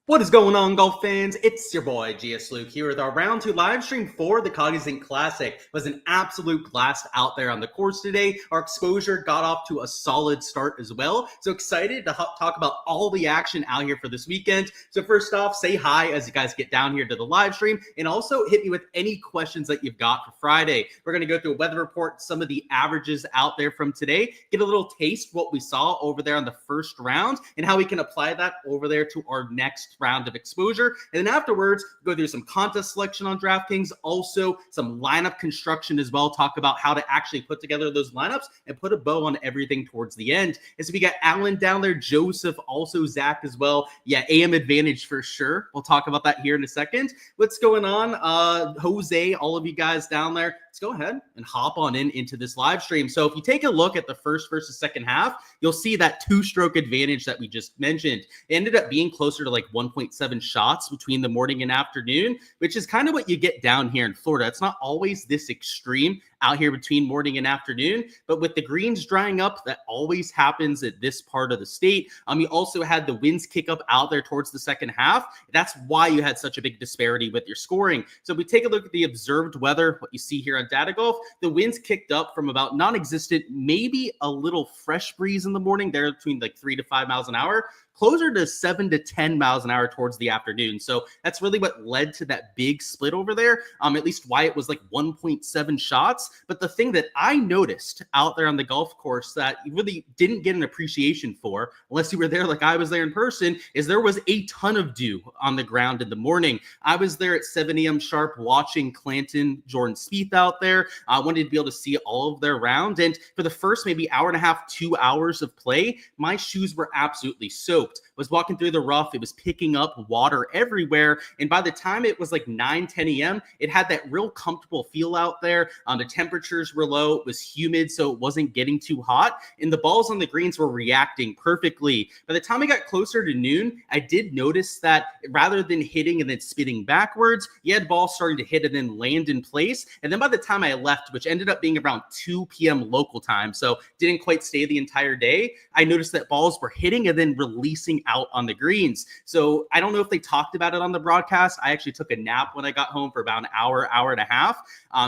What is going on, golf fans? It's your boy, GS Luke, here with our round 2 live stream for the Cognizant Classic. It was an absolute blast out there on the course today. Our exposure got off to a solid start as well. So excited to talk about all the action out here for this weekend. So first off, say hi as you guys get down here to the live stream, and also hit me with any questions that you've got for Friday. We're going to go through a weather report, some of the averages out there from today, get a little taste of what we saw over there on the first round, and how we can apply that over there to our next round of exposure. And then afterwards, go through some contest selection on DraftKings, also some lineup construction as well, talk about how to actually put together those lineups and put a bow on everything towards the end. And so we got Alan down there, Joseph, also Zach as well. Yeah, AM advantage for sure. We'll talk about that here in a second. What's going on? Jose, all of you guys down there, let's go ahead and hop on into this live stream. So if you take a look at the first versus second half, you'll see that two-stroke advantage that we just mentioned. It ended up being closer to like 1.7 shots between the morning and afternoon, which is kind of what you get down here in Florida. It's not always this extreme out here between morning and afternoon, but with the greens drying up, that always happens at this part of the state. You also had the winds kick up out there towards the second half. That's why you had such a big disparity with your scoring. So if we take a look at the observed weather, what you see here on Data Golf, the winds kicked up from about non-existent, maybe a little fresh breeze in the morning there between like 3 to 5 miles an hour, closer to 7 to 10 miles an hour towards the afternoon. So that's really what led to that big split over there, at least why it was like 1.7 shots. But the thing that I noticed out there on the golf course that you really didn't get an appreciation for, unless you were there like I was there in person, is there was a ton of dew on the ground in the morning. I was there at 7 a.m. sharp watching Clanton, Jordan Spieth out there. I wanted to be able to see all of their round. And for the first maybe hour and a half, 2 hours of play, my shoes were absolutely soaked. Was walking through the rough. It was picking up water everywhere. And by the time it was like 9, 10 a.m., it had that real comfortable feel out there. The temperatures were low. It was humid, so it wasn't getting too hot. And the balls on the greens were reacting perfectly. By the time I got closer to noon, I did notice that rather than hitting and then spinning backwards, you had balls starting to hit and then land in place. And then by the time I left, which ended up being around 2 p.m. local time, so didn't quite stay the entire day, I noticed that balls were hitting and then releasing out on the greens. So I don't know if they talked about it on the broadcast. I actually took a nap when I got home for about an hour, hour and a half.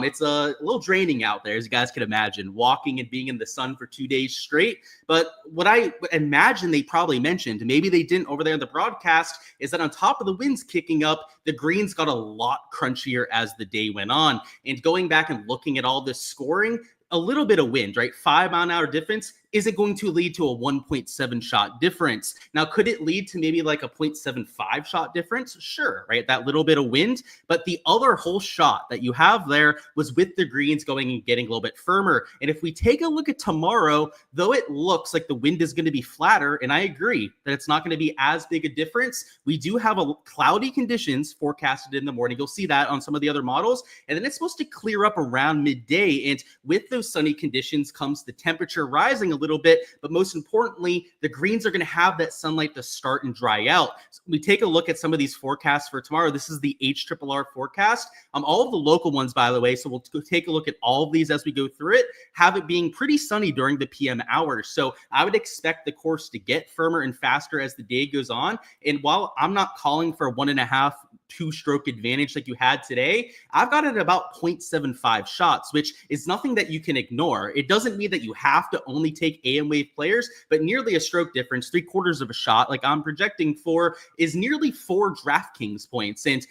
It's a little draining out there, as you guys can imagine, walking and being in the sun for 2 days straight. But what I imagine they probably mentioned, maybe they didn't over there in the broadcast, is that on top of the winds kicking up, the greens got a lot crunchier as the day went on. And going back and looking at all this scoring, a little bit of wind, right? 5 mile an hour difference isn't going to lead to a 1.7 shot difference. Now, could it lead to maybe like a 0.75 shot difference? Sure, right? That little bit of wind. But the other whole shot that you have there was with the greens going and getting a little bit firmer. And if we take a look at tomorrow, though it looks like the wind is going to be flatter, and I agree that it's not going to be as big a difference, we do have a cloudy conditions forecasted in the morning. You'll see that on some of the other models. And then it's supposed to clear up around midday. And with those sunny conditions comes the temperature rising a little bit, but most importantly, the greens are going to have that sunlight to start and dry out. So we take a look at some of these forecasts for tomorrow. This is the HRRR forecast. All of the local ones, by the way, so we'll take a look at all of these as we go through it, have it being pretty sunny during the PM hours. So I would expect the course to get firmer and faster as the day goes on. And while I'm not calling for a 1.5 two-stroke advantage like you had today, I've got it at about 0.75 shots, which is nothing that you can ignore. It doesn't mean that you have to only take AM wave players, but nearly a stroke difference, 3/4 of a shot, like I'm projecting for, is nearly 4 DraftKings points. And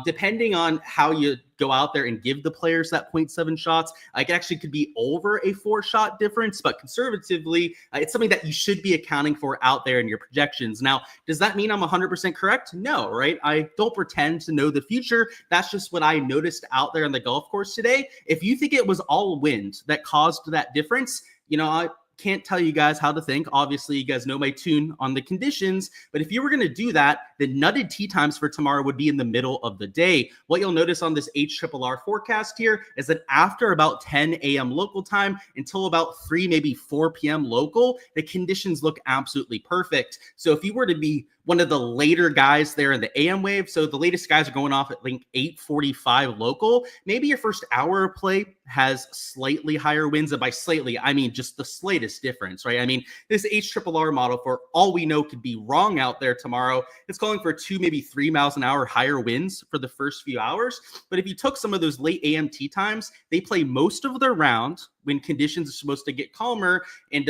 depending on how you go out there and give the players that 0.7 shots, it actually could be over a 4-shot difference, but conservatively, it's something that you should be accounting for out there in your projections. Now, does that mean I'm 100% correct? No, right? I don't pretend to know the future. That's just what I noticed out there on the golf course today. If you think it was all wind that caused that difference, I can't tell you guys how to think. Obviously, you guys know my tune on the conditions, but if you were going to do that, the nutted tee times for tomorrow would be in the middle of the day. What you'll notice on this HRRR forecast here is that after about 10 a.m. local time until about 3, maybe 4 p.m. local, the conditions look absolutely perfect. So if you were to be one of the later guys there in the AM wave, so the latest guys are going off at like 8:45 local, maybe your first hour of play has slightly higher winds, and by slightly, I mean just the slightest slightest difference, right? I mean, this HRRR model, for all we know, could be wrong out there tomorrow. It's calling for 2, maybe 3 miles an hour higher winds for the first few hours. But if you took some of those late AM tee times, they play most of their round when conditions are supposed to get calmer, and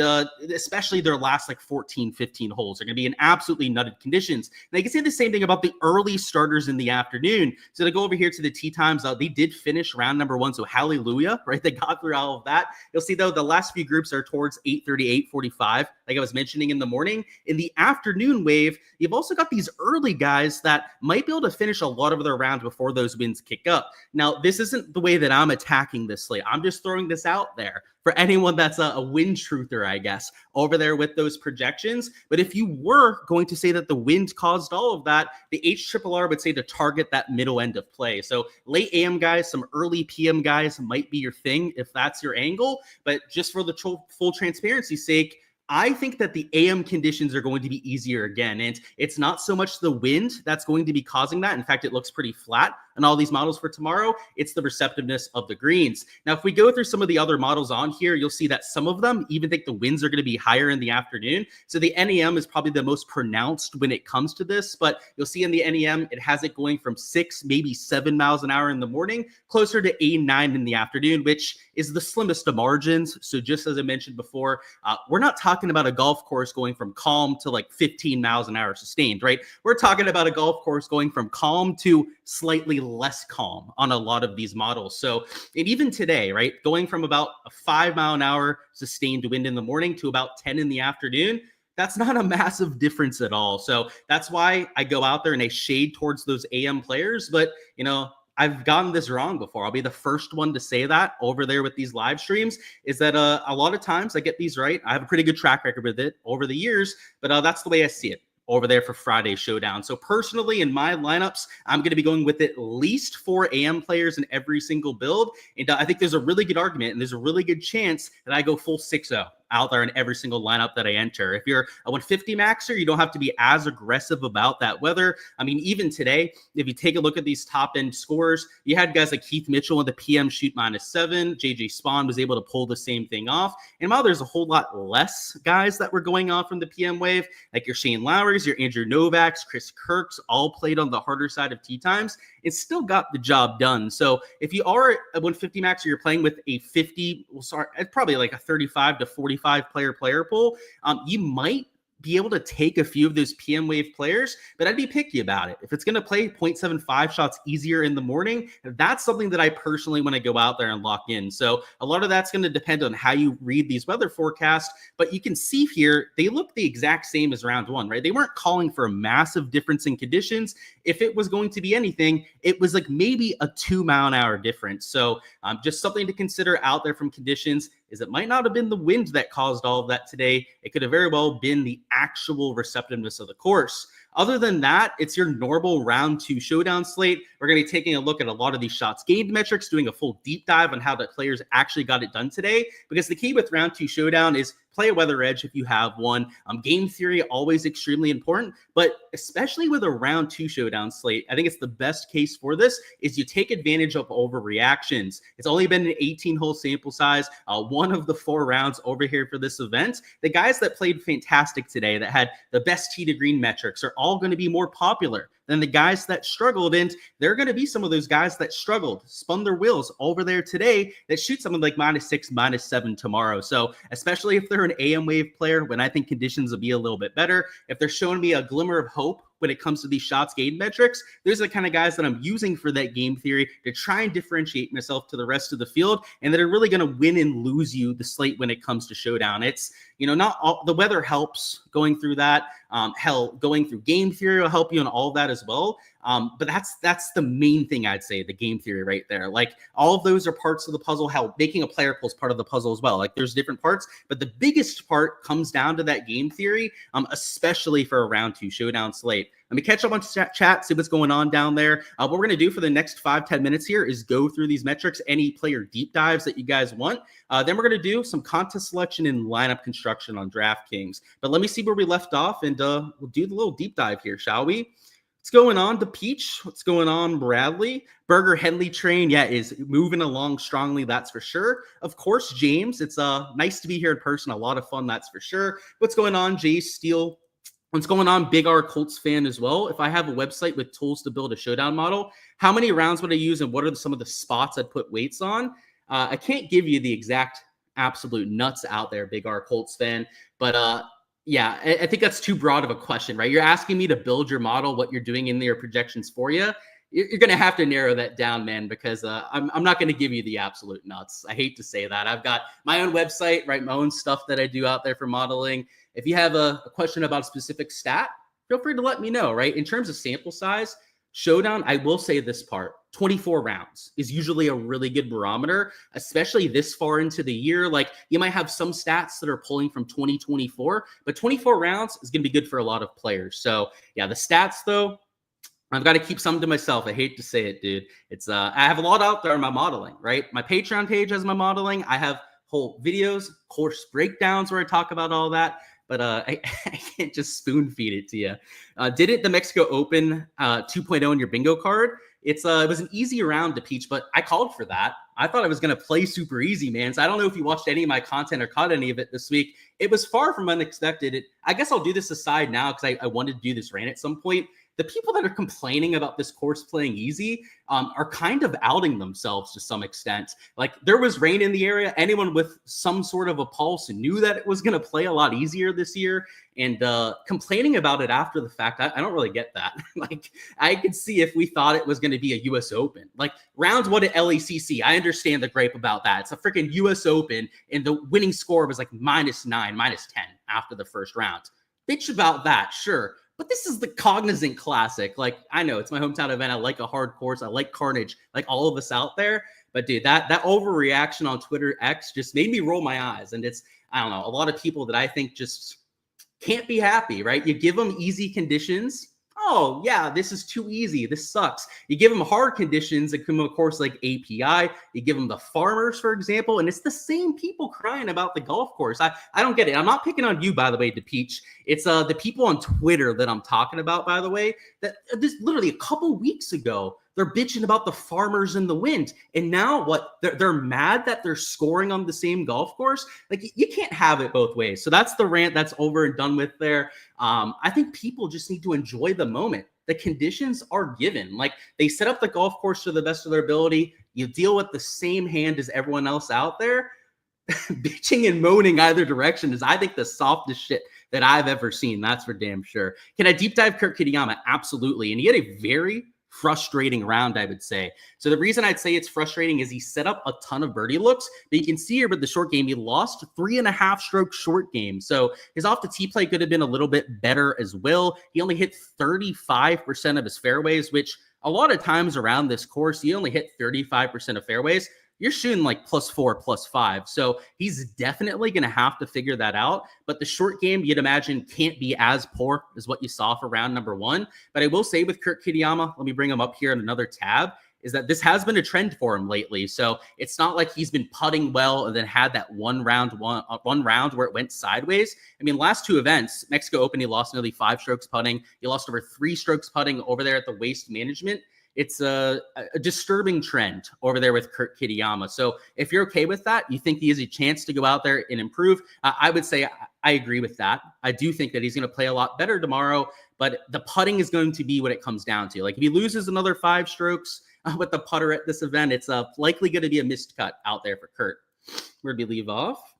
especially their last like 14, 15 holes are going to be in absolutely nutted conditions. And I can say the same thing about the early starters in the afternoon. So to go over here to the tee times, they did finish round number 1, so hallelujah, right? They got through all of that. You'll see, though, the last few groups are towards 8:30, 8:45, like I was mentioning in the morning. In the afternoon wave, you've also got these early guys that might be able to finish a lot of their rounds before those winds kick up. Now, this isn't the way that I'm attacking this slate. I'm just throwing this out there for anyone that's a wind truther, I guess, over there with those projections. But if you were going to say that the wind caused all of that, the HRRR would say to target that middle end of play. So late AM guys, some early PM guys might be your thing if that's your angle. But just for the full transparency's sake, I think that the AM conditions are going to be easier again. And it's not so much the wind that's going to be causing that. In fact, it looks pretty flat on all these models for tomorrow. It's the receptiveness of the greens. Now, if we go through some of the other models on here, you'll see that some of them even think the winds are going to be higher in the afternoon. So the NEM is probably the most pronounced when it comes to this. But you'll see in the NEM, it has it going from 6, maybe 7 miles an hour in the morning, closer to 8, 9 in the afternoon, which is the slimmest of margins. So just as I mentioned before, we're not talking about a golf course going from calm to like 15 miles an hour sustained, right? We're talking about a golf course going from calm to slightly less calm on a lot of these models. So, and even today, right, going from about a 5 mile an hour sustained wind in the morning to about 10 in the afternoon, that's not a massive difference at all. So that's why I go out there and I shade towards those AM players. But, I've gotten this wrong before. I'll be the first one to say that over there with these live streams, is that a lot of times I get these right. I have a pretty good track record with it over the years, but that's the way I see it over there for Friday Showdown. So personally, in my lineups, I'm going to be going with at least 4 AM players in every single build. And I think there's a really good argument and there's a really good chance that I go full 6-0 out there in every single lineup that I enter. If you're a 150 maxer, you don't have to be as aggressive about that weather. I mean, even today, if you take a look at these top end scores, you had guys like Keith Mitchell in the PM shoot -7. JJ Spawn was able to pull the same thing off. And while there's a whole lot less guys that were going on from the PM wave, like your Shane Lowry's, your Andrew Novak's, Chris Kirk's, all played on the harder side of tee times, it still got the job done. So if you are a 150 maxer, you're playing with a 50, probably like a 35 to 45 player pool, you might be able to take a few of those PM wave players, but I'd be picky about it. If it's going to play 0.75 shots easier in the morning, that's something that I personally want to go out there and lock in. So a lot of that's going to depend on how you read these weather forecasts, but you can see here, they look the exact same as round 1, right? They weren't calling for a massive difference in conditions. If it was going to be anything, it was like maybe a 2 mile an hour difference. So just something to consider out there from conditions is it might not have been the wind that caused all of that today. It could have very well been the actual receptiveness of the course. Other than that, it's your normal round 2 showdown slate. We're going to be taking a look at a lot of these shots gained metrics, doing a full deep dive on how the players actually got it done today. Because the key with round 2 showdown is play a weather edge if you have one. Game theory, always extremely important, but especially with a round 2 showdown slate, I think it's the best case for this is you take advantage of overreactions. It's only been an 18-hole sample size, one of the 4 rounds over here for this event. The guys that played fantastic today, that had the best tee to green metrics, are all going to be more popular than the guys that struggled. And there are going to be some of those guys that struggled, spun their wheels over there today that shoot something like -6, -7 tomorrow. So especially if they're an AM wave player, when I think conditions will be a little bit better, if they're showing me a glimmer of hope when it comes to these shots gained metrics, those are the kind of guys that I'm using for that game theory to try and differentiate myself to the rest of the field, and that are really going to win and lose you the slate when it comes to showdown. It's, not all the weather helps going through that. Going through game theory will help you in all that as well. But that's the main thing I'd say, the game theory right there. Like all of those are parts of the puzzle. How making a player pool is part of the puzzle as well. Like there's different parts, but the biggest part comes down to that game theory, especially for a round 2 showdown slate. Let me catch up on chat, see what's going on down there. What we're going to do for the next 5-10 minutes here is go through these metrics, any player deep dives that you guys want. Then we're going to do some contest selection and lineup construction on DraftKings. But let me see where we left off, and we'll do the little deep dive here, shall we? What's going on, the Peach? What's going on, Bradley? Burger Henley train, yeah, is moving along strongly, that's for sure. Of course, James, it's nice to be here in person. A lot of fun, that's for sure. What's going on, Jay Steele? What's going on, Big R Colts fan as well? If I have a website with tools to build a showdown model, how many rounds would I use and what are some of the spots I'd put weights on? I can't give you the exact absolute nuts out there, Big R Colts fan, but yeah, I think that's too broad of a question, right? You're asking me to build your model, what you're doing in your projections for you. You're going to have to narrow that down, man, because I'm not going to give you the absolute nuts. I hate to say that. I've got my own website, right? My own stuff that I do out there for modeling. If you have a question about a specific stat, feel free to let me know, right? In terms of sample size, Showdown, I will say this part, 24 rounds is usually a really good barometer, especially this far into the year. Like you might have some stats that are pulling from 2024, but 24 rounds is going to be good for a lot of players. So yeah, the stats though, I've got to keep some to myself. I hate to say it, dude. It's I have a lot out there in my modeling, right? My Patreon page has my modeling. I have whole videos, course breakdowns where I talk about all that. But I can't just spoon feed it to you. Didn't the Mexico Open 2.0 in your bingo card? It was an easy round to Peach, but I called for that. I thought I was going to play super easy, man. So I don't know if you watched any of my content or caught any of it this week. It was far from unexpected. I guess I'll do this aside now because I wanted to do this rant at some point. The people that are complaining about this course playing easy are kind of outing themselves to some extent. Like there was rain in the area. Anyone with some sort of a pulse knew that it was going to play a lot easier this year. And complaining about it after the fact, I don't really get that. Like I could see if we thought it was going to be a U.S. Open. Like round one at LACC, I understand the gripe about that. It's a freaking U.S. Open, and the winning score was like -9, -10 after the first round. Bitch about that, sure. But this is the Cognizant Classic. Like, I know it's my hometown event. I like a hard course. I like carnage, like all of us out there. But dude, that overreaction on Twitter X just made me roll my eyes. And it's, I don't know, a lot of people that I think just can't be happy, right? You give them easy conditions. Oh, yeah, this is too easy. This sucks. You give them hard conditions, like, of course, like API. You give them the farmers, for example, and it's the same people crying about the golf course. I don't get it. I'm not picking on you, by the way, DePeach. It's the people on Twitter that I'm talking about, by the way, that this literally a couple weeks ago, they're bitching about the farmers and the wind. And now what? They're mad that they're scoring on the same golf course. Like you can't have it both ways. So that's the rant. That's over and done with there. I think people just need to enjoy the moment. The conditions are given. Like they set up the golf course to the best of their ability. You deal with the same hand as everyone else out there. Bitching and moaning either direction is, I think, the softest shit that I've ever seen. That's for damn sure. Can I deep dive Kurt Kitayama? Absolutely. And he had a very frustrating round, I would say. So the reason I'd say it's frustrating is he set up a ton of birdie looks, but you can see here with the short game, he lost 3.5 stroke short game. So his off the tee play could have been a little bit better as well. He only hit 35% of his fairways, which a lot of times around this course, he only hit 35% of fairways. You're shooting like +4, +5. So he's definitely going to have to figure that out. But the short game, you'd imagine, can't be as poor as what you saw for round number one. But I will say with Kurt Kitayama, let me bring him up here in another tab, is that this has been a trend for him lately. So it's not like he's been putting well and then had that one round where it went sideways. I mean, last two events, Mexico Open, he lost nearly 5 strokes putting. He lost over 3 strokes putting over there at the Waste Management. It's a disturbing trend over there with Kurt Kitayama. So if you're okay with that, you think he has a chance to go out there and improve, I would say I agree with that. I do think that he's going to play a lot better tomorrow, but the putting is going to be what it comes down to. Like if he loses another 5 strokes with the putter at this event, it's likely going to be a missed cut out there for Kurt. Where did we leave off?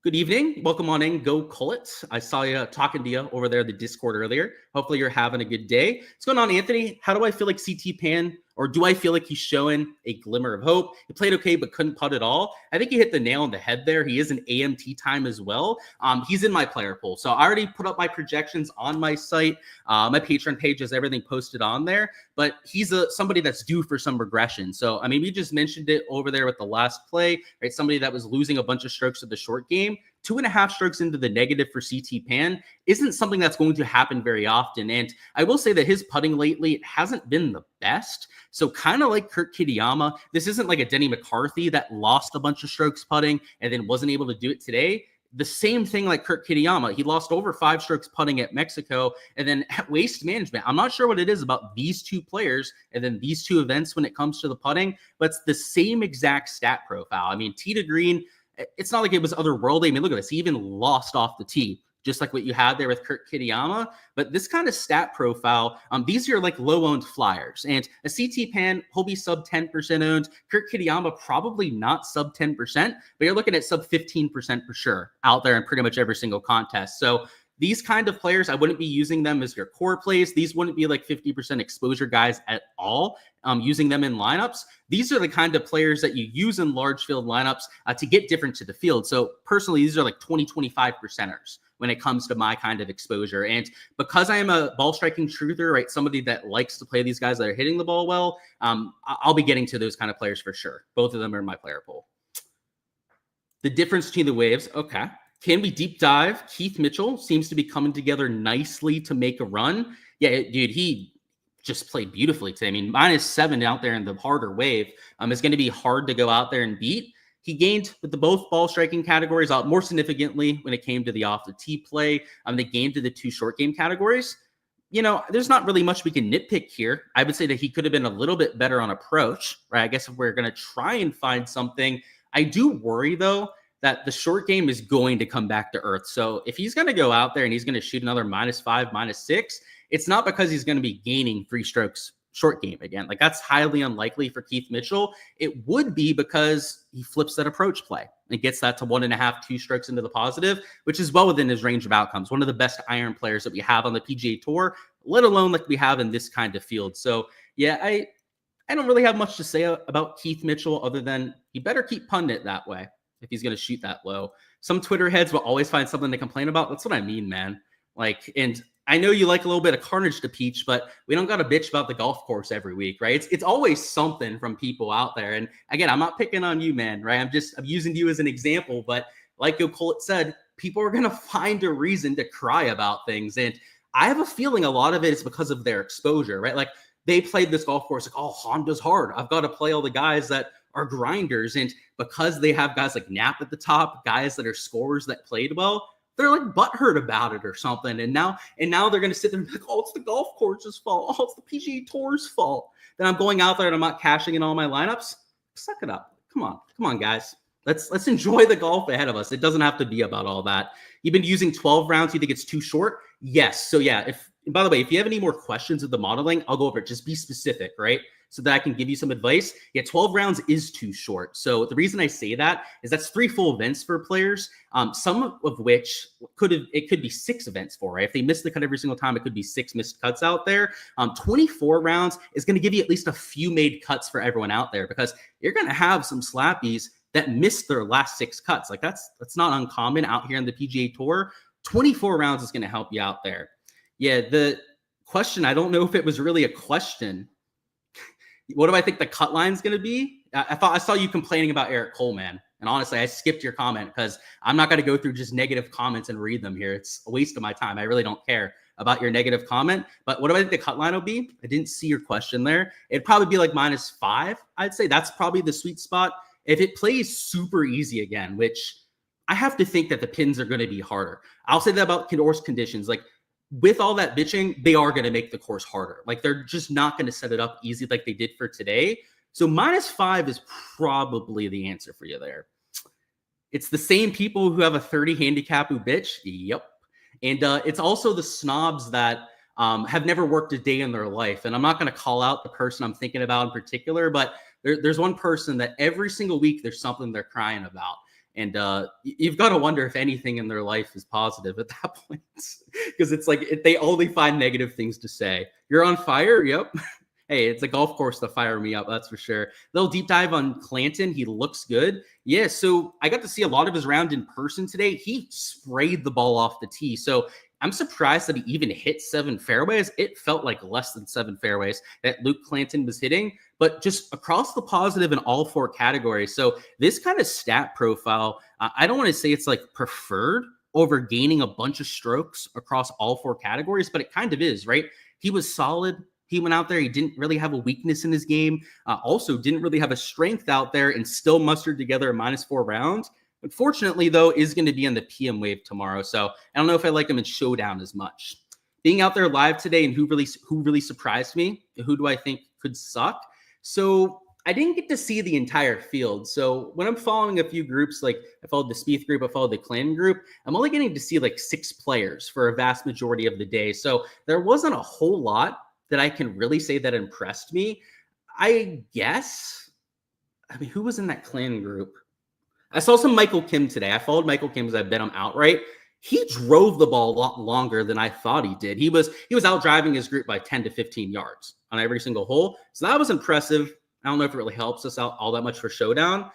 Good evening. Welcome on in. Go Cullet. I saw you talking to you over there in the Discord earlier. Hopefully you're having a good day. What's going on, Anthony? How do I feel like CT Pan, or do I feel like he's showing a glimmer of hope? He played okay, but couldn't putt at all. I think he hit the nail on the head there. He is an AMT time as well. He's in my player pool. So I already put up my projections on my site. My Patreon page has everything posted on there, but he's somebody that's due for some regression. So, I mean, we just mentioned it over there with the last play, right? Somebody that was losing a bunch of strokes to the short game. 2.5 strokes into the negative for CT Pan isn't something that's going to happen very often. And I will say that his putting lately hasn't been the best. So kind of like Kurt Kitayama, this isn't like a Denny McCarthy that lost a bunch of strokes putting and then wasn't able to do it today. The same thing like Kurt Kitayama. He lost over 5 strokes putting at Mexico. And then at Waste Management, I'm not sure what it is about these two players and then these two events when it comes to the putting, but it's the same exact stat profile. I mean, tee to green, it's not like it was otherworldly. I mean, look at this. He even lost off the tee, just like what you had there with Kurt Kitayama. But this kind of stat profile, these are like low-owned flyers. And a CT Pan, he'll be sub 10% owned. Kurt Kitayama, probably not sub 10%, but you're looking at sub 15% for sure out there in pretty much every single contest. So these kind of players, I wouldn't be using them as your core plays. These wouldn't be like 50% exposure guys at all, using them in lineups. These are the kind of players that you use in large field lineups to get different to the field. So personally, these are like 20, 25%ers when it comes to my kind of exposure. And because I am a ball striking truther, right, somebody that likes to play these guys that are hitting the ball well, I'll be getting to those kind of players for sure. Both of them are in my player pool. The difference between the waves, okay. Can we deep dive? Keith Mitchell seems to be coming together nicely to make a run. Yeah, dude, he just played beautifully today. I mean, -7 out there in the harder wave is going to be hard to go out there and beat. He gained with the both ball striking categories out more significantly when it came to the off the tee play. They gained to the 2 short game categories. You know, there's not really much we can nitpick here. I would say that he could have been a little bit better on approach, right? I guess if we're going to try and find something, I do worry though that the short game is going to come back to earth. So if he's going to go out there and he's going to shoot another -5, -6, it's not because he's going to be gaining 3 strokes short game again. Like that's highly unlikely for Keith Mitchell. It would be because he flips that approach play and gets that to 1.5, 2 strokes into the positive, which is well within his range of outcomes. One of the best iron players that we have on the PGA Tour, let alone like we have in this kind of field. So yeah, I don't really have much to say about Keith Mitchell other than he better keep punting it that way if he's going to shoot that low. Some Twitter heads will always find something to complain about. That's what I mean, man. Like, and I know you like a little bit of carnage to peach, but we don't got to bitch about the golf course every week, right? It's always something from people out there. And again, I'm not picking on you, man, right? I'm using you as an example, but like Colt said, people are going to find a reason to cry about things. And I have a feeling a lot of it is because of their exposure, right? Like they played this golf course like, oh, Honda's hard. I've got to play all the guys that are grinders. And because they have guys like Knapp at the top, guys that are scorers that played well, they're like butthurt about it or something. And now they're going to sit there and be like, oh, it's the golf course's fault. Oh, it's the PGA Tour's fault. Then I'm going out there and I'm not cashing in all my lineups. Suck it up. Come on, guys. Let's enjoy the golf ahead of us. It doesn't have to be about all that. You've been using 12 rounds. You think it's too short? Yes. So yeah, by the way, if you have any more questions of the modeling, I'll go over it. Just be specific, right? So that I can give you some advice. Yeah, 12 rounds is too short. So the reason I say that is that's 3 full events for players, some of which could be 6 events for, right? If they miss the cut every single time, it could be 6 missed cuts out there. 24 rounds is going to give you at least a few made cuts for everyone out there because you're going to have some slappies that missed their last 6 cuts. Like that's not uncommon out here in the PGA Tour. 24 rounds is going to help you out there. Yeah, the question, I don't know if it was really a question. What do I think the cut line is going to be? I saw you complaining about Eric Coleman. And honestly, I skipped your comment because I'm not going to go through just negative comments and read them here. It's a waste of my time. I really don't care about your negative comment. But what do I think the cut line will be? I didn't see your question there. It'd probably be like -5. I'd say that's probably the sweet spot. If it plays super easy again, which I have to think that the pins are going to be harder. I'll say that about course conditions. Like, with all that bitching, they are going to make the course harder. Like they're just not going to set it up easy like they did for today. So -5 is probably the answer for you there. It's the same people who have a 30 handicap who bitch. Yep. And it's also the snobs that have never worked a day in their life. And I'm not going to call out the person I'm thinking about in particular, but there's one person that every single week there's something they're crying about. And you've got to wonder if anything in their life is positive at that point. Because it's like they only find negative things to say. You're on fire? Yep. Hey, it's a golf course to fire me up, that's for sure. They'll deep dive on Clanton. He looks good. Yeah, so I got to see a lot of his round in person today. He sprayed the ball off the tee. So I'm surprised that he even hit 7 fairways. It felt like less than 7 fairways that Luke Clanton was hitting, but just across the positive in all 4 categories. So this kind of stat profile, I don't want to say it's like preferred over gaining a bunch of strokes across all 4 categories, but it kind of is, right? He was solid. He went out there. He didn't really have a weakness in his game. Also didn't really have a strength out there and still mustered together a -4 round. Unfortunately, though, is going to be on the PM wave tomorrow. So I don't know if I like him in Showdown as much. Being out there live today and who really surprised me, who do I think could suck? So I didn't get to see the entire field. So when I'm following a few groups, like I followed the Spieth group, I followed the Clan group, I'm only getting to see like 6 players for a vast majority of the day. So there wasn't a whole lot that I can really say that impressed me. I mean, who was in that Clan group? I saw some Michael Kim today. I followed Michael Kim because I bet him outright. He drove the ball a lot longer than I thought he did. He was out driving his group by 10 to 15 yards on every single hole. So that was impressive. I don't know if it really helps us out all that much for Showdown.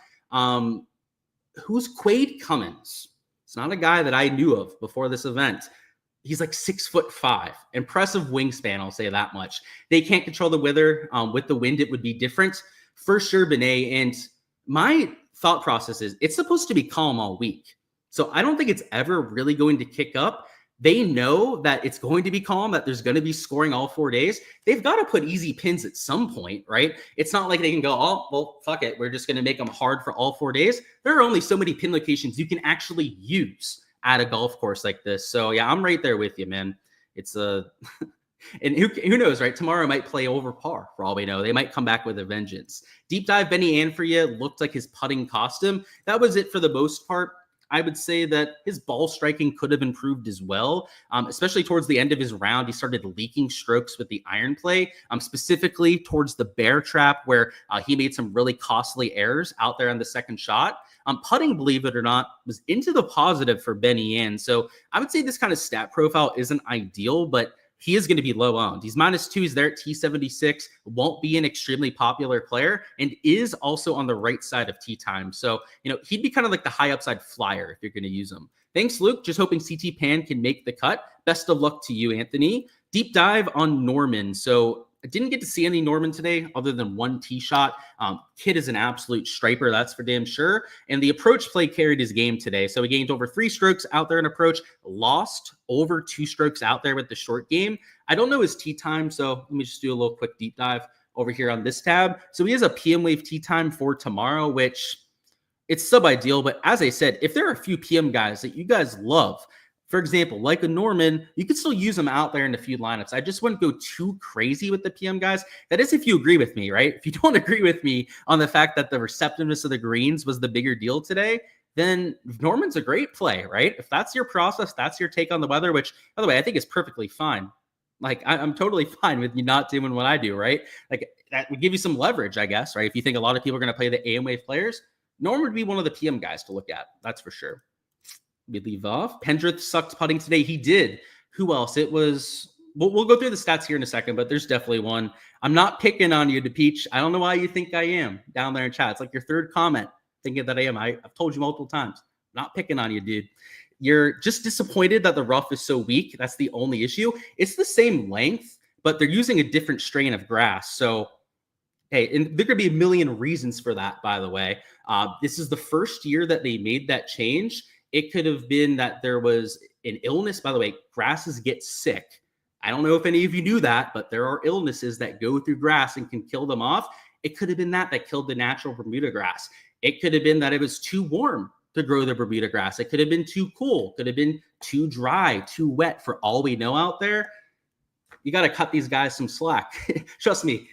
Who's Quade Cummins? It's not a guy that I knew of before this event. He's like 6'5", impressive wingspan. I'll say that much. They can't control the weather. With the wind, it would be different for sure, Benet. And my thought process is it's supposed to be calm all week. So I don't think it's ever really going to kick up. They know that it's going to be calm, that there's going to be scoring all 4 days. They've got to put easy pins at some point, right? It's not like they can go, oh, well, fuck it. We're just going to make them hard for all 4 days. There are only so many pin locations you can actually use at a golf course like this. So yeah, I'm right there with you, man. It's a, and who knows, right? Tomorrow might play over par for all we know. They might come back with a vengeance. Deep dive Benny Ann for you. Looked like his putting cost him. That was it for the most part. I would say that his ball striking could have improved as well, especially towards the end of his round. He started leaking strokes with the iron play, specifically towards the bear trap where he made some really costly errors out there on the second shot. Putting, believe it or not, was into the positive for Benny Ann. So I would say this kind of stat profile isn't ideal, but he is going to be low owned. He's -2. He's there at T76. Won't be an extremely popular player and is also on the right side of tee time. So, he'd be kind of like the high upside flyer if you're going to use him. Thanks, Luke. Just hoping CT Pan can make the cut. Best of luck to you, Anthony. Deep dive on Norman. So I didn't get to see any Norman today other than one tee shot. Kid is an absolute striper, that's for damn sure. And the approach play carried his game today. So he gained over 3 strokes out there in approach, lost over 2 strokes out there with the short game. I don't know his tee time, so let me just do a little quick deep dive over here on this tab. So he has a PM wave tee time for tomorrow, which it's sub-ideal. But as I said, if there are a few PM guys that you guys love, for example, like a Norman, you could still use them out there in a few lineups. I just wouldn't go too crazy with the PM guys. That is if you agree with me, right? If you don't agree with me on the fact that the receptiveness of the greens was the bigger deal today, then Norman's a great play, right? If that's your process, that's your take on the weather, which, by the way, I think is perfectly fine. Like, I'm totally fine with you not doing what I do, right? Like, that would give you some leverage, I guess, right? If you think a lot of people are going to play the AM wave players, Norman would be one of the PM guys to look at. That's for sure. We leave off. Pendrith sucked putting today. He did. Who else? It was, we'll go through the stats here in a second, but there's definitely one. I'm not picking on you, DePeach. I don't know why you think I am down there in chat. It's like your third comment thinking that I am. I've told you multiple times. I'm not picking on you, dude. You're just disappointed that the rough is so weak. That's the only issue. It's the same length, but they're using a different strain of grass. So, hey, and there could be a million reasons for that, by the way. This is the first year that they made that change. It could have been that there was an illness. By the way, grasses get sick. I don't know if any of you knew that, but there are illnesses that go through grass and can kill them off. It could have been that killed the natural Bermuda grass. It could have been that it was too warm to grow the Bermuda grass. It could have been too cool. Could have been too dry, too wet. For all we know out there, you got to cut these guys some slack. Trust me.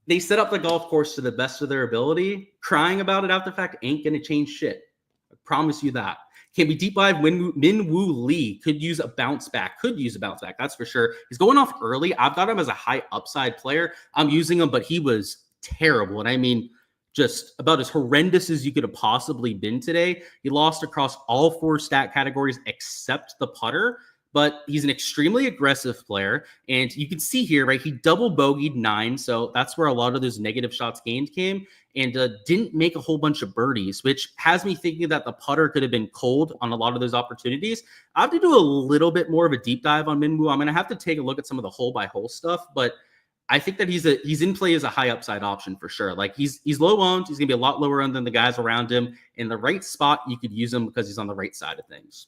They set up the golf course to the best of their ability. Crying about it after the fact ain't going to change shit. I promise you that. Can we deep dive? Minwoo Lee could use a bounce back. That's for sure. He's going off early. I've got him as a high upside player. I'm using him, but he was terrible. And I mean, just about as horrendous as you could have possibly been today. He lost across all 4 stat categories except the putter. But he's an extremely aggressive player. And you can see here, right, he double bogeyed 9. So that's where a lot of those negative shots gained came. And didn't make a whole bunch of birdies, which has me thinking that the putter could have been cold on a lot of those opportunities. I have to do a little bit more of a deep dive on Minwoo. I'm going to have to take a look at some of the hole-by-hole stuff. But I think that he's in play as a high upside option for sure. Like he's low owned. He's going to be a lot lower owned than the guys around him. In the right spot, you could use him because he's on the right side of things.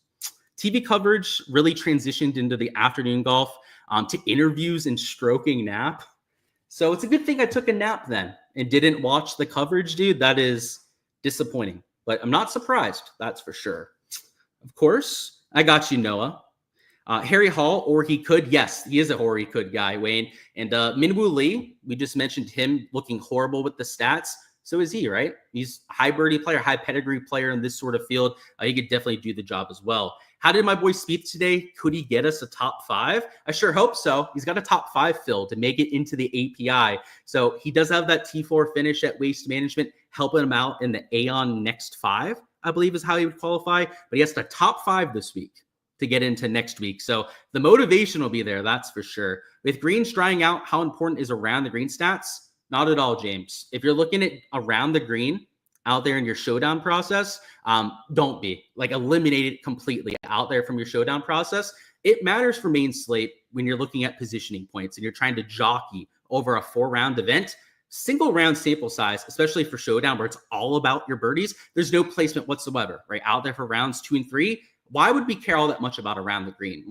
TV coverage really transitioned into the afternoon golf to interviews and stroking nap. So it's a good thing I took a nap then and didn't watch the coverage, dude. That is disappointing. but I'm not surprised. That's for sure. Of course, I got you, Noah. Harry Hall, or he could. Yes, he is a or he could guy, Wayne. And Minwoo Lee, we just mentioned him looking horrible with the stats. So is he, right? He's a high birdie player, high pedigree player in this sort of field. He could definitely do the job as well. How did my boy Spieth today? Could he get us a top 5? I sure hope so. He's got a top 5 fill to make it into the API. So he does have that T4 finish at Waste Management, helping him out in the Aon Next 5, I believe is how he would qualify. But he has the top 5 this week to get into next week. So the motivation will be there, that's for sure. With greens drying out, how important is around the green stats? Not at all, James. If you're looking at around the green out there in your showdown process, don't be. Eliminate it completely out there from your showdown process. It matters for main slate when you're looking at positioning points and you're trying to jockey over a 4-round event. Single round sample size, especially for showdown where it's all about your birdies, there's no placement whatsoever, right? Out there for rounds 2 and 3. Why would we care all that much about around the green?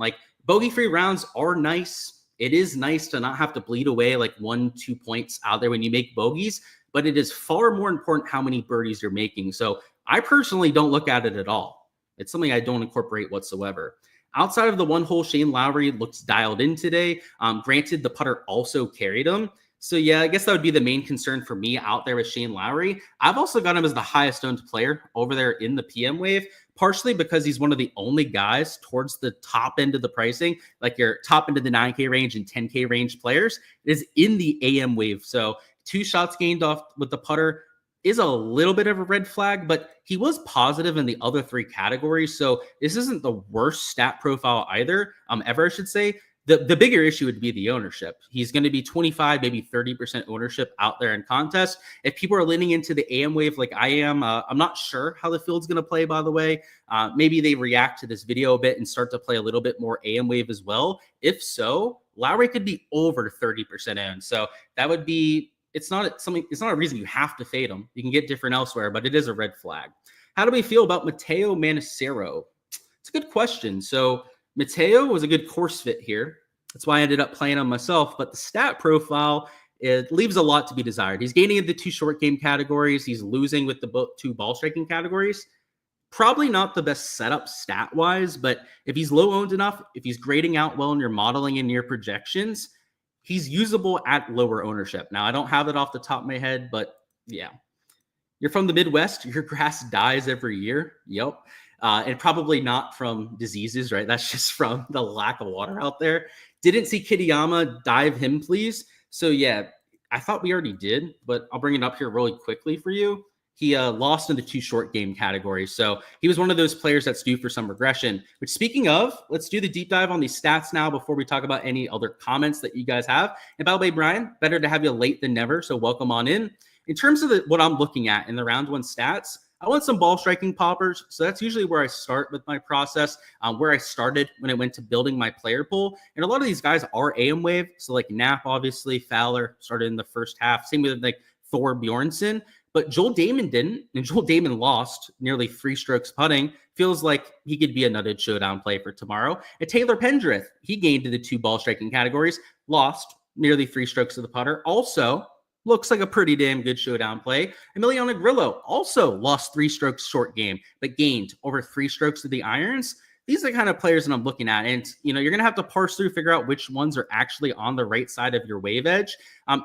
Bogey-free rounds are nice. It is nice to not have to bleed away 1-2 points out there when you make bogeys, but it is far more important how many birdies you're making. So I personally don't look at it at all. It's something I don't incorporate whatsoever. Outside of the one hole, Shane Lowry looks dialed in today. Granted, the putter also carried him. So yeah, I guess that would be the main concern for me out there with Shane Lowry. I've also got him as the highest owned player over there in the PM wave, partially because he's one of the only guys towards the top end of the pricing, your top end of the 9K range and 10K range players is in the AM wave. So 2 shots gained off with the putter is a little bit of a red flag, but he was positive in the other 3 categories. So this isn't the worst stat profile either, ever, I should say. The bigger issue would be the ownership. He's going to be 25, maybe 30% ownership out there in contest. If people are leaning into the AM wave like I am, I'm not sure how the field's going to play, by the way. Maybe they react to this video a bit and start to play a little bit more AM wave as well. If so, Lowry could be over 30% owned. So that would be, it's not a reason you have to fade him. You can get different elsewhere, but it is a red flag. How do we feel about Matteo Manassero? It's a good question. So Matteo was a good course fit here. That's why I ended up playing him myself. But the stat profile, it leaves a lot to be desired. He's gaining in the 2 short game categories. He's losing with the 2 ball striking categories. Probably not the best setup stat-wise, but if he's low owned enough, if he's grading out well in your modeling and your projections, he's usable at lower ownership. Now, I don't have it off the top of my head, but yeah. You're from the Midwest. Your grass dies every year. Yep. And probably not from diseases, right? That's just from the lack of water out there. Didn't see Kitayama. Dive him, please. So yeah, I thought we already did, but I'll bring it up here really quickly for you. He lost in the 2 short game categories. So he was one of those players that's due for some regression. Which, speaking of, let's do the deep dive on these stats now before we talk about any other comments that you guys have. And by the way, Brian, better to have you late than never. So welcome on in. In terms of what I'm looking at in the round 1 stats, I want some ball striking poppers. So that's usually where I start with my process, where I started when I went to building my player pool. And a lot of these guys are AM wave. So Knapp, obviously, Fowler started in the first half. Same with Thor Bjornsson. But Joel Damon didn't. And Joel Damon lost nearly 3 strokes putting. Feels like he could be a nutted showdown play for tomorrow. And Taylor Pendrith, he gained to the 2 ball striking categories, lost nearly 3 strokes to the putter. Also, looks like a pretty damn good showdown play. Emiliano Grillo also lost 3 strokes short game, but gained over 3 strokes to the irons. These are the kind of players that I'm looking at. And, you're going to have to parse through, figure out which ones are actually on the right side of your wave edge.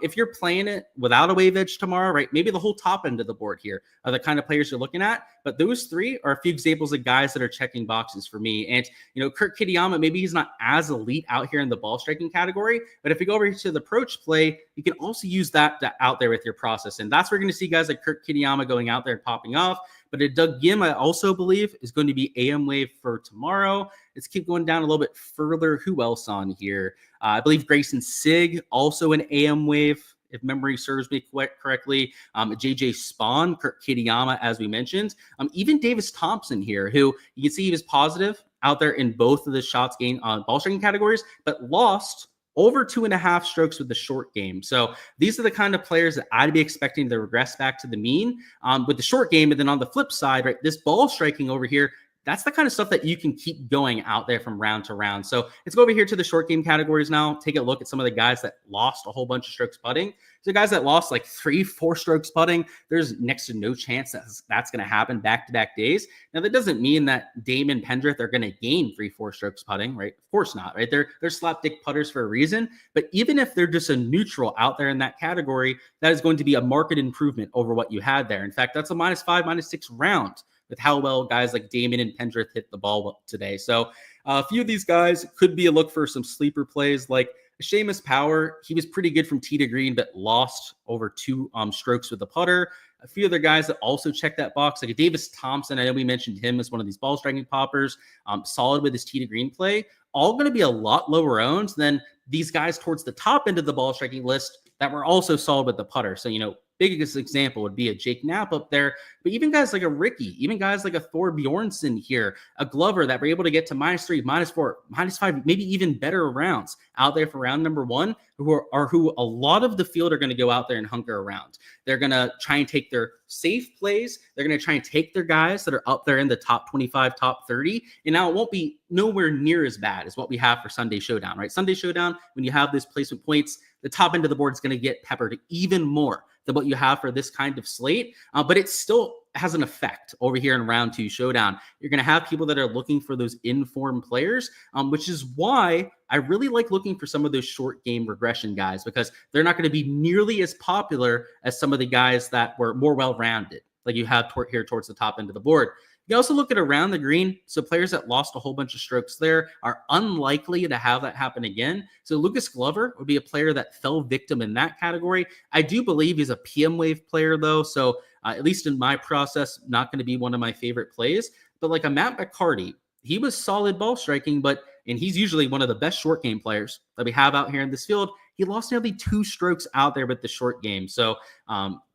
If you're playing it without a wave edge tomorrow, right, maybe the whole top end of the board here are the kind of players you're looking at. But those 3 are a few examples of guys that are checking boxes for me. And, Kurt Kitayama, maybe he's not as elite out here in the ball striking category. But if you go over to the approach play, you can also use that out there with your process. And that's where you're going to see guys like Kurt Kitayama going out there and popping off. But Doug Gim, I also believe, is going to be AM wave for tomorrow. Let's keep going down a little bit further. Who else on here? I believe Grayson Sigg, also an AM wave, if memory serves me correctly. JJ Spawn, Kurt Kitayama, as we mentioned. Even Davis Thompson here, who you can see he was positive out there in both of the shots gained on ball striking categories, but lost over 2.5 strokes with the short game. So these are the kind of players that I'd be expecting to regress back to the mean with the short game. And then on the flip side, right, this ball striking over here, That's the kind of stuff that you can keep going out there from round to round. So let's go over here to the short game categories now. Take a look at some of the guys that lost a whole bunch of strokes putting. So guys that lost like 3-4 strokes putting, there's next to no chance that's going to happen back-to-back days. Now, that doesn't mean that Damon Pendrith are going to gain 3-4 strokes putting, right? Of course not, right? They're slapdick putters for a reason. But even if they're just a neutral out there in that category, that is going to be a market improvement over what you had there. In fact, that's a -5, -6 round with how well guys like Damon and Pendrith hit the ball today. So a few of these guys could be a look for some sleeper plays like Seamus Power. He was pretty good from tee to green, but lost over 2 strokes with the putter. A few other guys that also check that box, like a Davis Thompson. I know we mentioned him as one of these ball striking poppers, solid with his tee to green play. All going to be a lot lower owned than these guys towards the top end of the ball striking list that were also solid with the putter. So, biggest example would be a Jake Knapp up there, but even guys like a Ricky, even guys like a Thor Bjornsson here, a Glover that were able to get to -3, -4, -5, maybe even better rounds out there for round number 1, who a lot of the field are going to go out there and hunker around. They're going to try and take their safe plays. They're going to try and take their guys that are up there in the top 25, top 30. And now it won't be nowhere near as bad as what we have for Sunday Showdown, right? Sunday Showdown, when you have this placement points, the top end of the board is going to get peppered even more than what you have for this kind of slate. But it still has an effect over here in round 2 Showdown. You're going to have people that are looking for those informed players, which is why I really like looking for some of those short game regression guys, because they're not going to be nearly as popular as some of the guys that were more well-rounded, like you have here towards the top end of the board. You also look at around the green. So players that lost a whole bunch of strokes there are unlikely to have that happen again. So Lucas Glover would be a player that fell victim in that category. I do believe he's a PM wave player though. So at least in my process, not going to be one of my favorite plays, but like a Matt McCarty, he was solid ball striking, and he's usually one of the best short game players that we have out here in this field. He lost nearly 2 strokes out there with the short game. So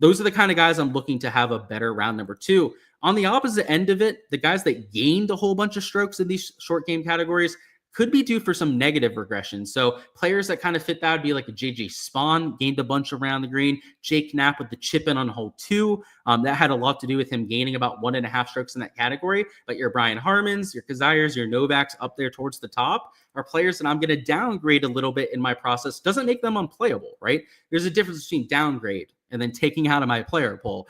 those are the kind of guys I'm looking to have a better round number 2. On the opposite end of it, the guys that gained a whole bunch of strokes in these short game categories could be due for some negative regression. So players that kind of fit that would be like a JJ Spawn, gained a bunch around the green. Jake Knapp with the chip in on hole 2. That had a lot to do with him gaining about 1.5 strokes in that category. But your Brian Harmons, your Kazires, your Novaks up there towards the top are players that I'm going to downgrade a little bit in my process. Doesn't make them unplayable, right? There's a difference between downgrade and then taking out of my player pool.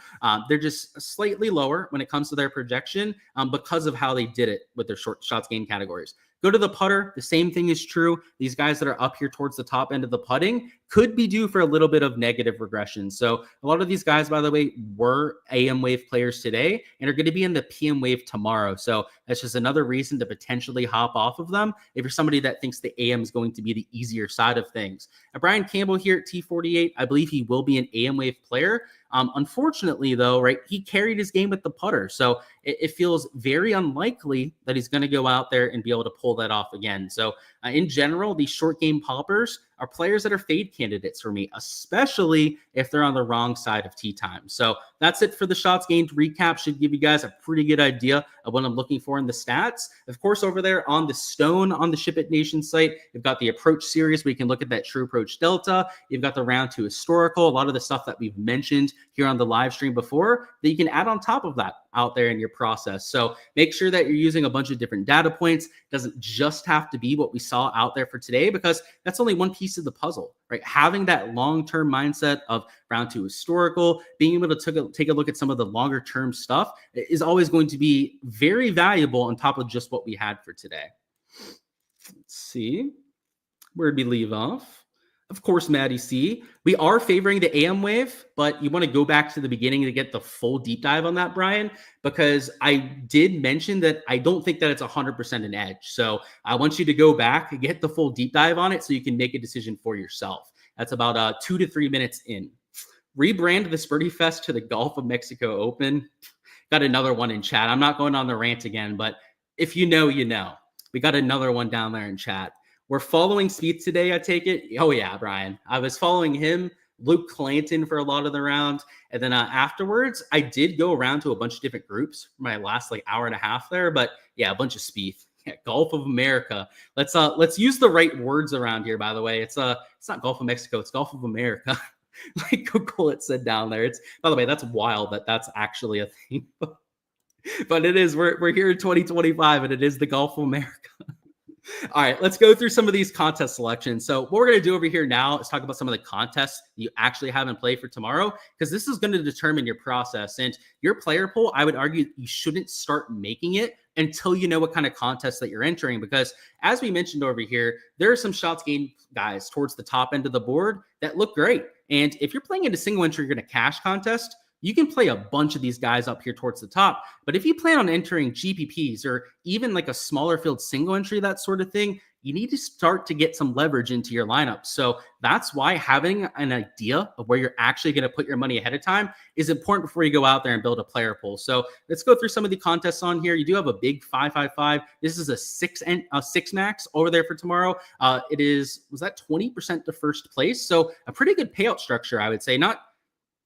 They're just slightly lower when it comes to their projection because of how they did it with their short shots gained categories. Go to the putter. The same thing is true. These guys that are up here towards the top end of the putting could be due for a little bit of negative regression. So a lot of these guys, by the way, were AM wave players today and are going to be in the PM wave tomorrow. So that's just another reason to potentially hop off of them if you're somebody that thinks the AM is going to be the easier side of things. Brian Campbell here at T48, I believe he will be an AM wave player. Unfortunately, though, right, he carried his game with the putter. So it feels very unlikely that he's going to go out there and be able to pull that off again. So in general, these short game poppers are players that are fade candidates for me, especially if they're on the wrong side of tee time. So that's it for the shots gained recap. Should give you guys a pretty good idea of what I'm looking for in the stats. Of course, over there on the Stone on the SHIPIT Nation site, you've got the approach series where you can look at that true approach delta. You've got the round 2 historical, a lot of the stuff that we've mentioned here on the live stream before that you can add on top of that out there in your process. So make sure that you're using a bunch of different data points. It doesn't just have to be what we saw out there for today, because that's only one piece of the puzzle, right? Having that long-term mindset of round 2 historical, being able to take a look at some of the longer term stuff is always going to be very valuable on top of just what we had for today. Let's see. Where'd we leave off? Of course, Maddie C. We are favoring the AM wave, but you want to go back to the beginning to get the full deep dive on that, Brian, because I did mention that I don't think that it's 100% an edge. So I want you to go back and get the full deep dive on it so you can make a decision for yourself. That's about 2 to 3 minutes in. Rebrand the Spurdy Fest to the Gulf of Mexico Open. Got another one in chat. I'm not going on the rant again, but if you know, you know. We got another one down there in chat. We're following Spieth today, I take it. Oh, yeah, Brian. I was following him, Luke Clanton for a lot of the round. And then afterwards, I did go around to a bunch of different groups for my last hour and a half there. But yeah, a bunch of Spieth. Yeah, Gulf of America. Let's use the right words around here, by the way. It's not Gulf of Mexico, it's Gulf of America. Like Google it said down there. By the way, that's wild that that's actually a thing. But it is, we're here in 2025 and it is the Gulf of America. All right, let's go through some of these contest selections. So what we're going to do over here now is talk about some of the contests you actually have in play for tomorrow, because this is going to determine your process. And your player pool, I would argue you shouldn't start making it until you know what kind of contest that you're entering, because as we mentioned over here, there are some shots gained guys towards the top end of the board that look great. And if you're playing into single entry, you're going to cash contest, you can play a bunch of these guys up here towards the top. But if you plan on entering GPPs or even like a smaller field single entry, that sort of thing, you need to start to get some leverage into your lineup. So that's why having an idea of where you're actually going to put your money ahead of time is important before you go out there and build a player pool. So let's go through some of the contests on here. You do have a big 5-5-5. This is a six max over there for tomorrow. Was that 20% to first place? So a pretty good payout structure, I would say.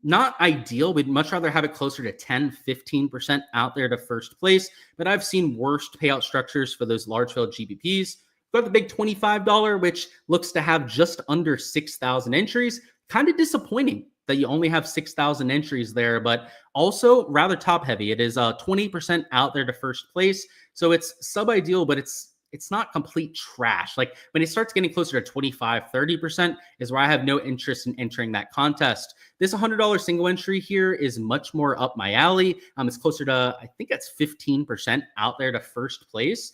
Not ideal. We'd much rather have it closer to 10-15% out there to first place, but I've seen worst payout structures for those large field GPPs. Got the big $25, which looks to have just under 6,000 entries. Kind of disappointing that you only have 6,000 entries there, but also rather top heavy. It is 20% out there to first place. So it's sub-ideal, but it's not complete trash. Like when it starts getting closer to 25-30% is where I have no interest in entering that contest. This $100 single entry here is much more up my alley. It's closer to, I think that's 15% out there to first place.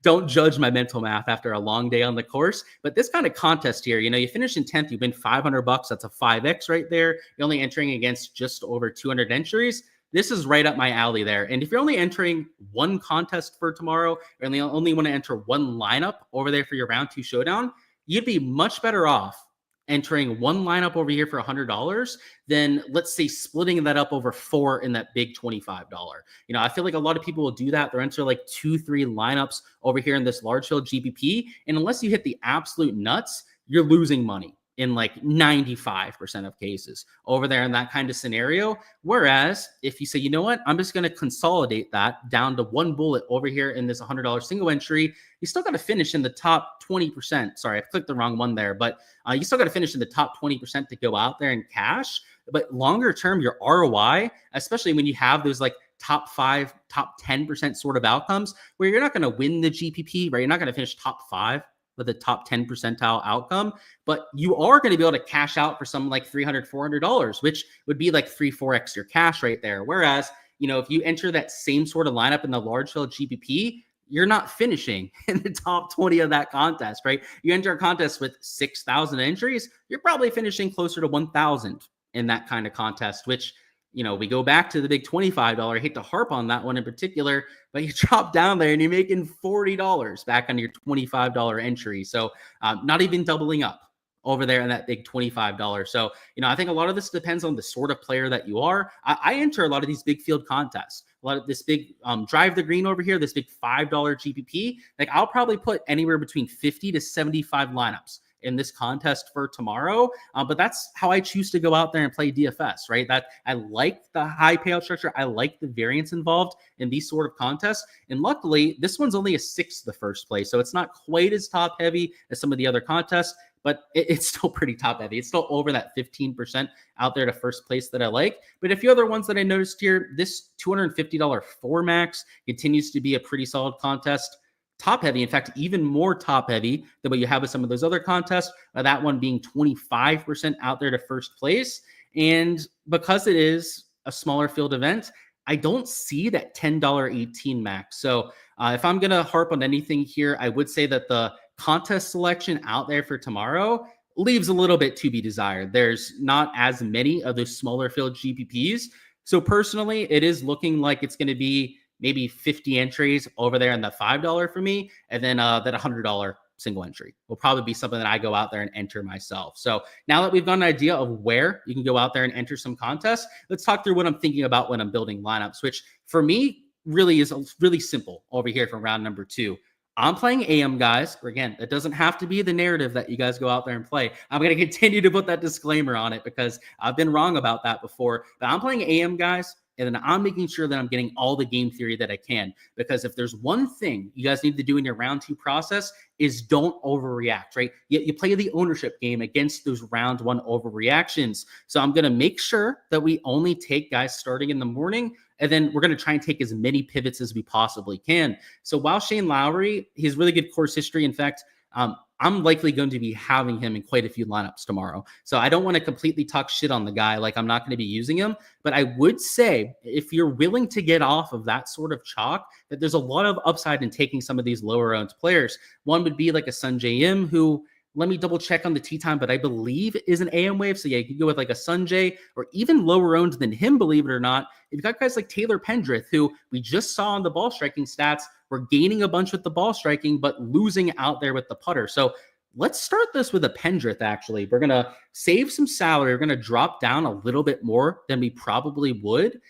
Don't judge my mental math after a long day on the course, but this kind of contest here, you finish in 10th, you win $500. That's a 5X right there. You're only entering against just over 200 entries. This is right up my alley there. And if you're only entering one contest for tomorrow, or only want to enter one lineup over there for your round 2 showdown, you'd be much better off entering one lineup over here for $100 than, let's say, splitting that up over 4 in that big $25. I feel like a lot of people will do that. They'll enter like 2-3 lineups over here in this large field GPP. And unless you hit the absolute nuts, you're losing money in like 95% of cases over there in that kind of scenario. Whereas if you say, you know what, I'm just going to consolidate that down to one bullet over here in this $100 single entry, you still got to finish in the top 20%. Sorry, I clicked the wrong one there, but you still got to finish in the top 20% to go out there and cash. But longer term, your ROI, especially when you have those like top 5, top 10% sort of outcomes where you're not going to win the GPP, right? You're not going to finish top 5 with a top 10 percentile outcome, but you are going to be able to cash out for something like $300, $400, which would be like 3-4x your cash right there. Whereas, if you enter that same sort of lineup in the large field GPP, you're not finishing in the top 20 of that contest, right? You enter a contest with 6,000 entries, you're probably finishing closer to 1,000 in that kind of contest, which, we go back to the big $25. I hate to harp on that one in particular, but you drop down there and you're making $40 back on your $25 entry. So not even doubling up over there in that big $25. So, I think a lot of this depends on the sort of player that you are. I enter a lot of these big field contests, a lot of this big drive the green over here, this big $5 GPP. Like I'll probably put anywhere between 50 to 75 lineups in this contest for tomorrow. But that's how I choose to go out there and play DFS, right? That I like the high payout structure. I like the variance involved in these sort of contests. And luckily, this one's only a 6th the first place. So it's not quite as top heavy as some of the other contests, but it's still pretty top heavy. It's still over that 15% out there to first place that I like. But a few other ones that I noticed here, this $250 4 max continues to be a pretty solid contest. Top heavy, in fact, even more top heavy than what you have with some of those other contests, that one being 25% out there to first place. And because it is a smaller field event, I don't see that $10 max. So if I'm going to harp on anything here, I would say that the contest selection out there for tomorrow leaves a little bit to be desired. There's not as many of those smaller field GPPs. So personally, it is looking like it's going to be maybe 50 entries over there in the $5 for me. And then that $100 single entry will probably be something that I go out there and enter myself. So now that we've got an idea of where you can go out there and enter some contests, let's talk through what I'm thinking about when I'm building lineups, which for me really is really simple over here for round number 2. I'm playing AM, guys. Again, it doesn't have to be the narrative that you guys go out there and play. I'm going to continue to put that disclaimer on it because I've been wrong about that before. But I'm playing AM, guys, and then I'm making sure that I'm getting all the game theory that I can. Because if there's one thing you guys need to do in your round 2 process is don't overreact, right? You play the ownership game against those round 1 overreactions. So I'm going to make sure that we only take guys starting in the morning, and then we're going to try and take as many pivots as we possibly can. So while Shane Lowry, he has really good course history. In fact, I'm likely going to be having him in quite a few lineups tomorrow. So I don't want to completely talk shit on the guy. Like, I'm not going to be using him, but I would say if you're willing to get off of that sort of chalk, that there's a lot of upside in taking some of these lower owned players. One would be like a Sungjae Im, who, let me double check on the tee time, but I believe is an AM wave. So yeah, you can go with like a Sungjae, or even lower owned than him, believe it or not. You've got guys like Taylor Pendrith, who we just saw on the ball striking stats. We're gaining a bunch with the ball striking, but losing out there with the putter. So let's start this with a Pendrith, actually. We're going to save some salary. We're going to drop down a little bit more than we probably would,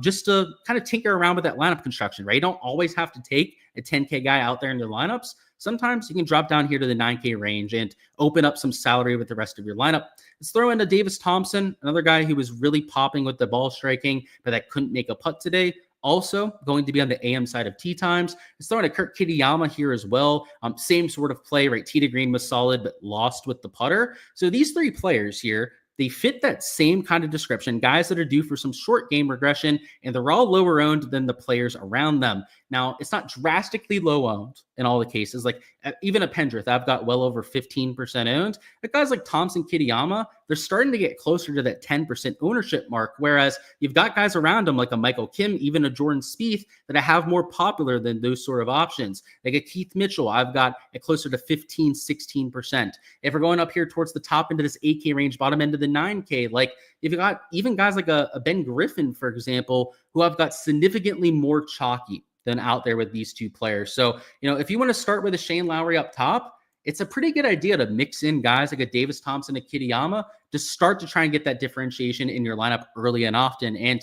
just to kind of tinker around with that lineup construction, right? You don't always have to take a 10K guy out there in your lineups. Sometimes you can drop down here to the 9K range and open up some salary with the rest of your lineup. Let's throw in a Davis Thompson, another guy who was really popping with the ball striking, but that couldn't make a putt today. Also going to be on the AM side of tee times. Let's throw in a Kurt Kitayama here as well. Same sort of play, right? Tee to green was solid, but lost with the putter. So these 3 players here, they fit that same kind of description, guys that are due for some short game regression, and they're all lower owned than the players around them. Now, it's not drastically low owned in all the cases. Like even a Pendrith, I've got well over 15% owned. But guys like Thompson, Kitayama, they're starting to get closer to that 10% ownership mark. Whereas you've got guys around them like a Michael Kim, even a Jordan Spieth, that I have more popular than those sort of options. Like a Keith Mitchell, I've got at closer to 15, 16%. If we're going up here towards the top end of this 8K range, bottom end of the 9K, like if you got even guys like a Ben Griffin, for example, who I've got significantly more chalky than out there with these 2 players. So, if you want to start with a Shane Lowry up top, it's a pretty good idea to mix in guys like a Davis Thompson, a Kitayama, to start to try and get that differentiation in your lineup early and often. And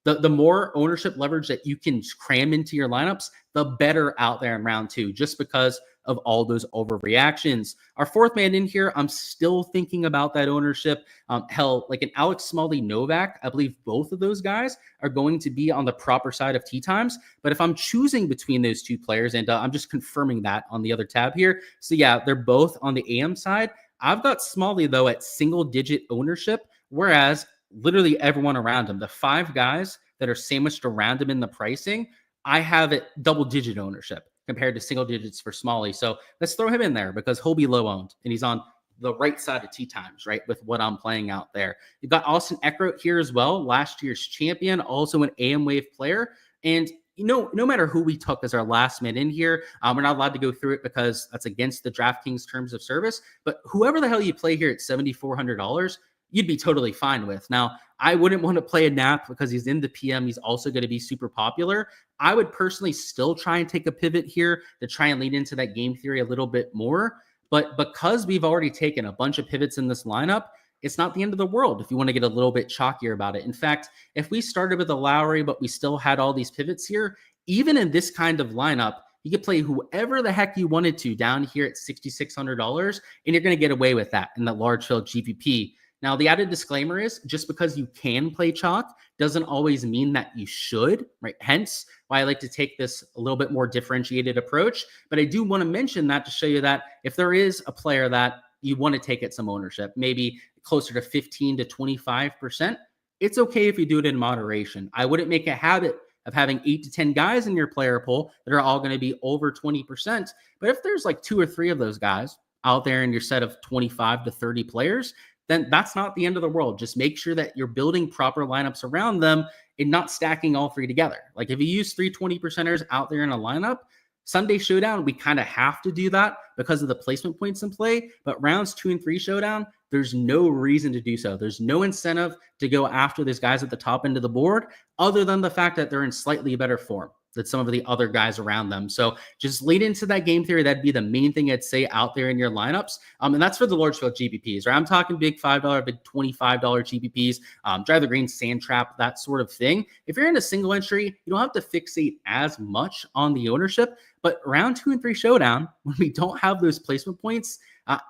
the more ownership leverage that you can cram into your lineups, the better out there in round 2, just because of all those overreactions. Our 4th man in here, I'm still thinking about that ownership. Hell, like an Alex Smalley Novak, I believe both of those guys are going to be on the proper side of tee times. But if I'm choosing between those 2 players, and I'm just confirming that on the other tab here. So yeah, they're both on the AM side. I've got Smalley, though, at single-digit ownership, whereas literally everyone around him, the 5 guys that are sandwiched around him in the pricing, I have it double-digit ownership compared to single digits for Smalley. So let's throw him in there because he'll be low owned and he's on the right side of tee times, right? With what I'm playing out there. You've got Austin Eckroat here as well, last year's champion, also an AM wave player. And no matter who we took as our last man in here, we're not allowed to go through it because that's against the DraftKings terms of service. But whoever the hell you play here at $7,400, you'd be totally fine with. Now, I wouldn't want to play a nap because he's in the PM. He's also going to be super popular. I would personally still try and take a pivot here to try and lead into that game theory a little bit more. But because we've already taken a bunch of pivots in this lineup, it's not the end of the world if you want to get a little bit chalkier about it. In fact, if we started with a Lowry, but we still had all these pivots here, even in this kind of lineup, you could play whoever the heck you wanted to down here at $6,600, and you're going to get away with that in the large field GPP. Now, the added disclaimer is just because you can play chalk doesn't always mean that you should, right? Hence why I like to take this a little bit more differentiated approach. But I do want to mention that to show you that if there is a player that you want to take at some ownership, maybe closer to 15 to 25%, it's okay if you do it in moderation. I wouldn't make a habit of having 8 to 10 guys in your player pool that are all going to be over 20%. But if there's like 2 or 3 of those guys out there in your set of 25 to 30 players, then that's not the end of the world. Just make sure that you're building proper lineups around them and not stacking all 3 together. Like if you use 3 20%ers out there in a lineup, Sunday Showdown, we kind of have to do that because of the placement points in play. But rounds 2 and 3 Showdown, there's no reason to do so. There's no incentive to go after these guys at the top end of the board other than the fact that they're in slightly better form than some of the other guys around them. So just lead into that game theory. That'd be the main thing I'd say out there in your lineups. And that's for the large field GPPs, right? I'm talking big $5, big $25 GPPs, drive the green, sand trap, that sort of thing. If you're in a single entry, you don't have to fixate as much on the ownership, but round 2 and 3 Showdown, when we don't have those placement points,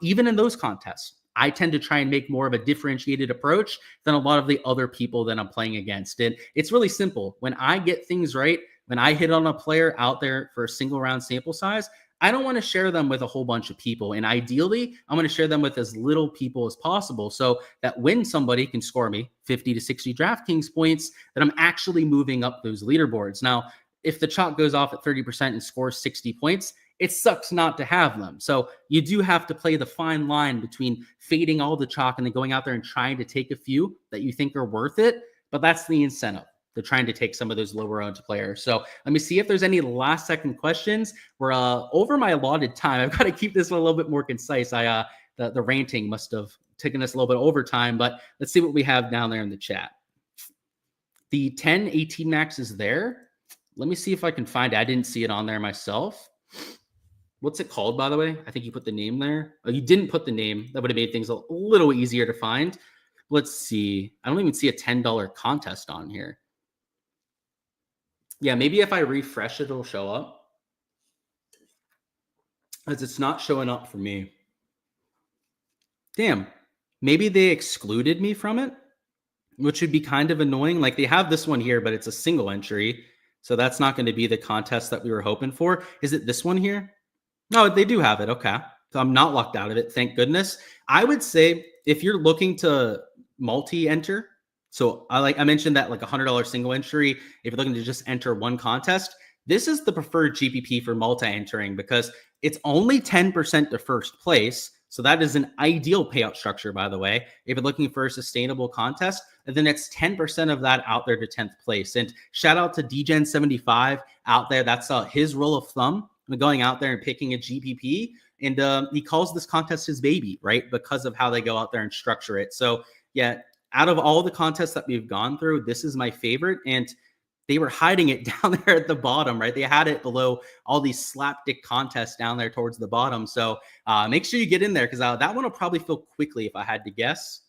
even in those contests, I tend to try and make more of a differentiated approach than a lot of the other people that I'm playing against. And it's really simple. When I get things right, when I hit on a player out there for a single round sample size, I don't want to share them with a whole bunch of people. And ideally, I want to share them with as little people as possible so that when somebody can score me 50 to 60 DraftKings points, that I'm actually moving up those leaderboards. Now, if the chalk goes off at 30% and scores 60 points, it sucks not to have them. So you do have to play the fine line between fading all the chalk and then going out there and trying to take a few that you think are worth it. But that's the incentive. They're trying to take some of those lower owned players. So let me see if there's any last second questions. We're over my allotted time. I've got to keep this one a little bit more concise. The ranting must have taken us a little bit over time, but let's see what we have down there in the chat. The 10-18 max is there. Let me see if I can find it. I didn't see it on there myself. What's it called, by the way? I think you put the name there. Oh, you didn't put the name. That would have made things a little easier to find. Let's see. I don't even see a $10 contest on here. Yeah, maybe if I refresh it, it'll show up. As it's not showing up for me. Damn. Maybe they excluded me from it, which would be kind of annoying. Like they have this one here, but it's a single entry. So that's not going to be the contest that we were hoping for. Is it this one here? No, they do have it. Okay. So I'm not locked out of it. Thank goodness. I would say if you're looking to multi-enter, so I mentioned that like $100 single entry, if you're looking to just enter one contest, this is the preferred GPP for multi-entering because it's only 10% to first place. So that is an ideal payout structure, by the way. If you're looking for a sustainable contest, and then it's 10% of that out there to 10th place. And shout out to DGen75 out there. That's his rule of thumb. Going out there and picking a GPP. And he calls this contest his baby, right? Because of how they go out there and structure it. So yeah, out of all the contests that we've gone through, this is my favorite. And they were hiding it down there at the bottom, right? They had it below all these slapdick contests down there towards the bottom. So make sure you get in there because that one will probably fill quickly if I had to guess,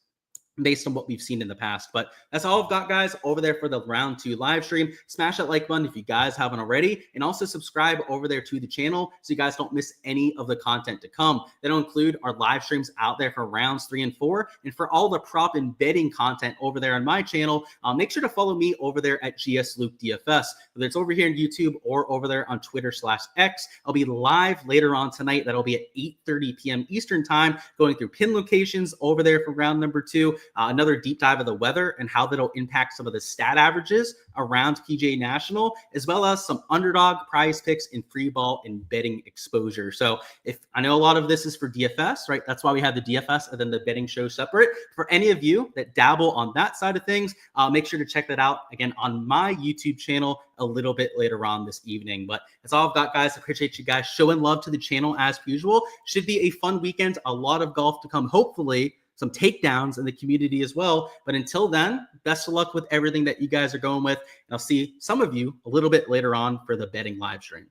based on what we've seen in the past. But that's all I've got, guys, over there for the round 2 live stream. Smash that like button if you guys haven't already, and also subscribe over there to the channel so you guys don't miss any of the content to come. That'll include our live streams out there for rounds 3 and 4, and for all the prop and betting content over there on my channel, make sure to follow me over there at GSLukeDFS, whether it's over here on YouTube or over there on Twitter/X. I'll be live later on tonight. That'll be at 8:30 p.m. Eastern time, going through pin locations over there for round number 2. Another deep dive of the weather and how that'll impact some of the stat averages around PGA National, as well as some underdog prize picks in free ball and betting exposure. So if I know a lot of this is for DFS, right? That's why we have the DFS and then the betting show separate. For any of you that dabble on that side of things, make sure to check that out again on my YouTube channel a little bit later on this evening. But that's all I've got, guys. I appreciate you guys showing love to the channel as usual. Should be a fun weekend. A lot of golf to come, hopefully. Some takedowns in the community as well. But until then, best of luck with everything that you guys are going with. And I'll see some of you a little bit later on for the betting live stream.